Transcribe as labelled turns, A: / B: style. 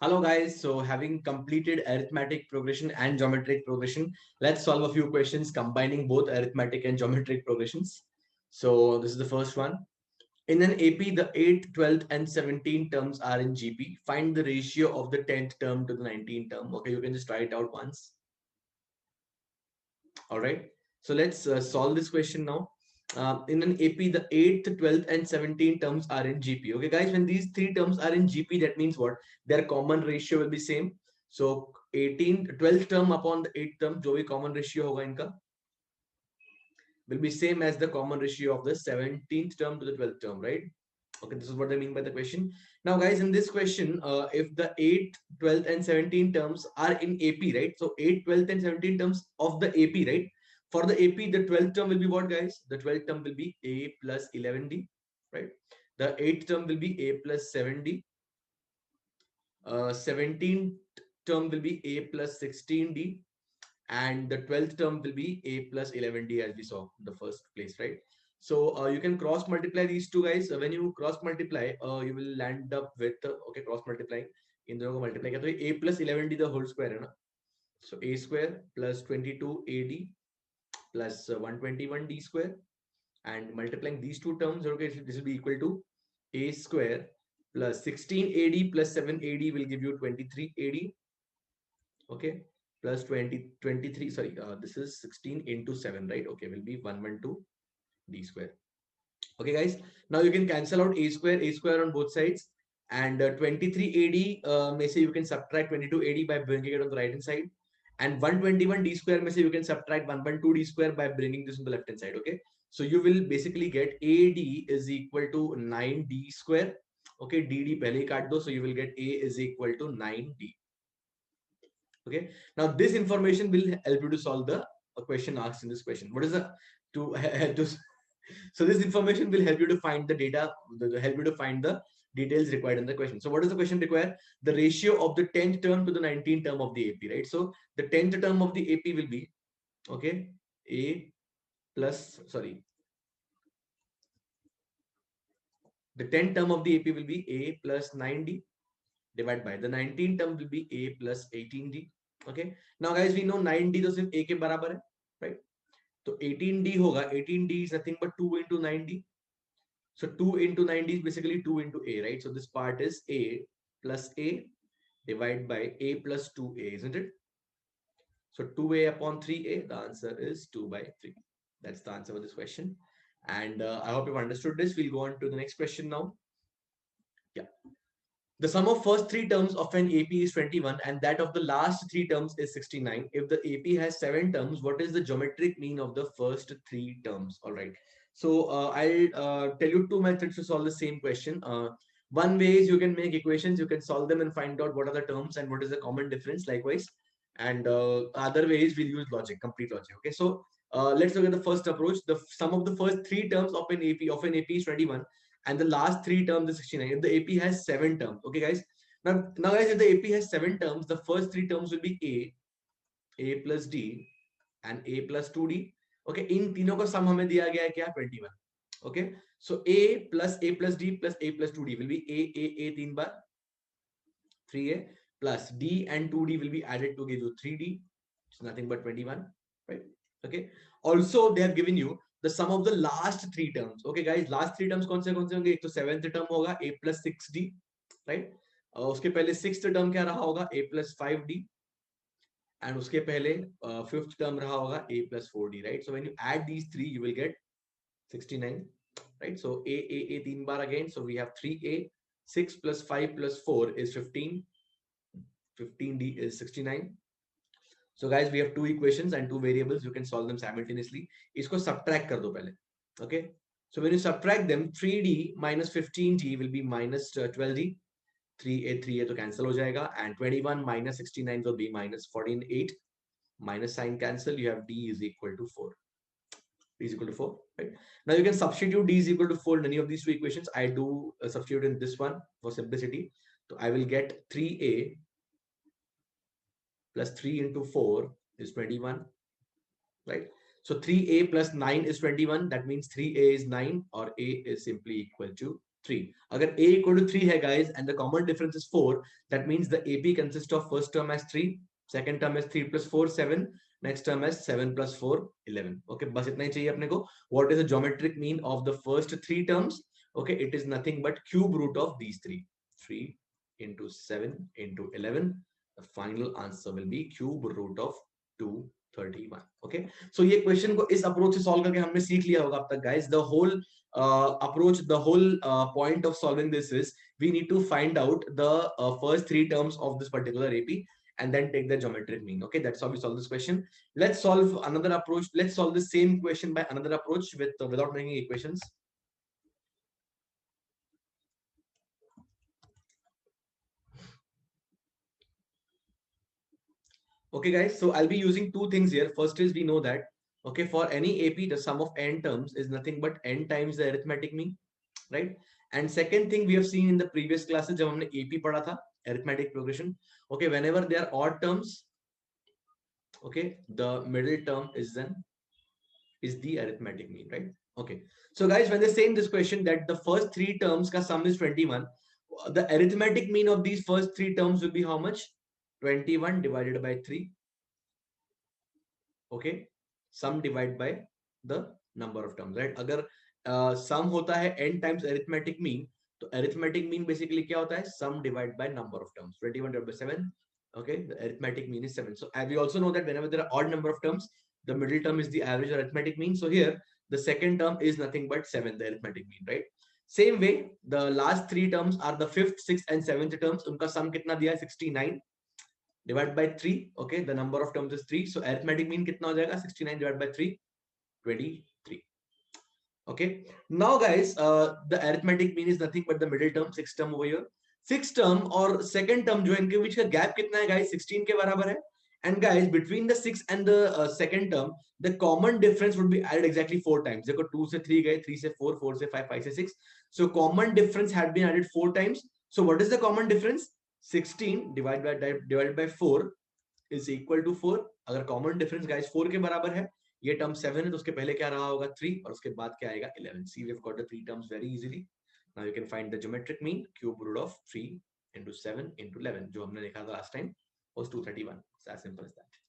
A: Hello guys, so having completed arithmetic progression and geometric progression, let's solve a few questions combining both arithmetic and geometric progressions. So this is the first one. In an AP, the 8th, 12th and 17th terms are in GP. Find the ratio of the 10th term to the 19th term. Okay, you can just try it out once. All right. So let's solve this question now. In an AP, the 8th, 12th, and 17th terms are in GP. Okay, guys, when these three terms are in GP, that means what? Their common ratio will be same. So 18th, 12th term upon the 8th term, जो भी common ratio होगा इनका will be same as the common ratio of the 17th term to the 12th term, right? Okay, this is what I mean by the question. Now, guys, in this question, if the 8th, 12th, and 17th terms are in AP, right? So 8th, 12th, and 17th terms of the AP, right? For the AP, the 12th term will be what, guys? The 12th term will be A plus 11D, right? The 8th term will be A plus 7D. 17th term will be A plus 16D. And the 12th term will be A plus 11D, as we saw in the first place, right? So you can cross multiply these two, guys. When you cross multiply, you will land up with okay, cross multiplying in दोनों को multiply किया तो A plus 11D the whole square है ना. So A square plus 22AD plus 121D square, and multiplying these two terms, okay, this will be equal to A square plus 16AD plus 7AD will give you 23AD. Okay, plus 23, sorry, this is 16 into 7, right? Okay, will be 112 D square. Okay, guys, now you can cancel out a square on both sides, and 23AD may say you can subtract 22AD by bringing it on the right hand side, and 121 D square may say you can subtract 112 D square by bringing this on the left hand side. Okay, so you will basically get AD is equal to 9D square. Okay, DD pehle kaat do, so you will get A is equal to 9D. Okay, now this information will help you to solve the question asked in this question. What is the to help to so this information will help you to find the data, help you to find the details required in the question. So what does the question require? The ratio of the 10th term to the 19th term of the AP, right? So the 10th term of the AP will be, okay, A plus, sorry, the 10th term of the AP will be A plus 9D divided by the 19th term will be A plus 18D. Okay, now guys, we know 9D तो सिर्फ A के बराबर है, right? तो 18D होगा, 18D is nothing but 2 into 9D. So 2 into 9D is basically 2 into A, right? So this part is A plus A divided by A plus 2A, isn't it? So 2A upon 3A, the answer is 2 by 3. That's the answer for this question. And I hope you've understood this. We'll go on to the next question now. Yeah. The sum of first three terms of an AP is 21 and that of the last three terms is 69. If the AP has 7 terms, what is the geometric mean of the first 3 terms? All right. So I'll tell you two methods to solve the same question. One way is you can make equations, you can solve them and find out what are the terms and what is the common difference likewise. And other ways we'll use logic, complete logic. Okay. So let's look at the first approach. The sum of the first 3 terms of an AP is 21 and the last 3 terms is 69. If the AP has 7 terms, okay guys. Now guys, if the AP has 7 terms, the first 3 terms will be A plus D and A plus 2D. Okay, इन तीनों का sum हमें दिया गया है क्या 21. Okay, so A plus D plus A plus 2D will be A 3 bar 3A plus D and 2D will be added to give you 3D. It's nothing but 21, right? Okay, also they have given you the sum of the last 3 terms. Okay guys, last 3 terms कौन से होंगे? एक तो 7th term होगा A plus 6D, right? उसके पहले 6th term क्या रहा होगा? A plus 5D, and उसके पहले 5th term रहा होगा A plus 4D, right? So when you add these 3, you will get 69, right? So A 3 bar again, so we have 3A, 6 plus 5 plus 4 is 15, 15D is 69. So guys, we have 2 equations and 2 variables. You can solve them simultaneously. इसको subtract कर दो पहले, okay? So when you subtract them, 3D minus 15D will be minus 12D. 3A तो cancel हो जाएगा, and 21 minus 69 will be minus 48. Minus sign cancel. You have D is equal to 4. D is equal to 4, right? Now you can substitute D is equal to 4 in any of these 2 equations. I do substitute in this one for simplicity. So I will get 3A plus 3 into 4 is 21, right? So 3A plus 9 is 21. That means 3A is 9, or A is simply equal to 3. अगर a equal to 3 है guys and the common difference is 4, that means the AP consists of first term as 3, second term as 3 plus 4 7, next term as 7 plus 4 11. Okay, बस इतना ही चाहिए अपने को. What is the geometric mean of the first three terms? Okay, it is nothing but cube root of these three. 3 into 7 into 11. The final answer will be cube root of 231. Okay, so ये question को इस approach से solve करके हमने सीख लिया होगा अब तक guys. The whole approach, the whole point of solving this is we need to find out the first three terms of this particular AP and then take the geometric mean. Okay, that's how we solve this question. Let's solve another approach. Let's solve the same question by another approach with without making equations. Okay, guys, so I'll be using two things here. First is we know that, okay, for any AP, the sum of n terms is nothing but n times the arithmetic mean, right? And second thing we have seen in the previous classes, जब हमने AP पढ़ा था, arithmetic progression, okay, whenever there are odd terms, okay, the middle term is the arithmetic mean, right? Okay, so guys, when they say in this question that the first three terms ka sum is 21, the arithmetic mean of these first three terms will be how much? 21 divided by 3. Okay, sum divided by the number of terms, right? अगर sum होता है n times arithmetic mean, तो arithmetic mean basically क्या होता है? Sum divided by number of terms. 21 divided by 7. Okay, the arithmetic mean is 7. So we also know that whenever there are odd number of terms, the middle term is the average arithmetic mean. So here the second term is nothing but 7, the arithmetic mean, right? Same way, the last three terms are the fifth, sixth and seventh terms. उनका sum कितना दिया है? 69 divided by 3. Okay, the number of terms is 3. So arithmetic mean कितना हो जाएगा? 69 divided by 3, 23. Okay, now guys, the arithmetic mean is nothing but the middle term, sixth term over here. Sixth term और second term जो है इनके बीच का gap कितना है guys? 16 के बराबर है. And guys, between the sixth and the second term, the common difference would be added exactly 4 times. देखो 2 से 3 गए, 3 से 4, 4 से 5, 5 से 6. So common difference had been added 4 times. So what is the common difference? 16 divided by 4 is equal to 4. अगर common difference guys 4 के बराबर है, ये term 7 है, तो उसके पहले क्या रहा होगा? 3 और उसके बाद क्या आएगा? 11. See, we've got the three terms very easily. Now you can find the geometric mean. Cube root of 3 into 7 into 11 जो हमने देखा था last time was 231. It's as simple as that.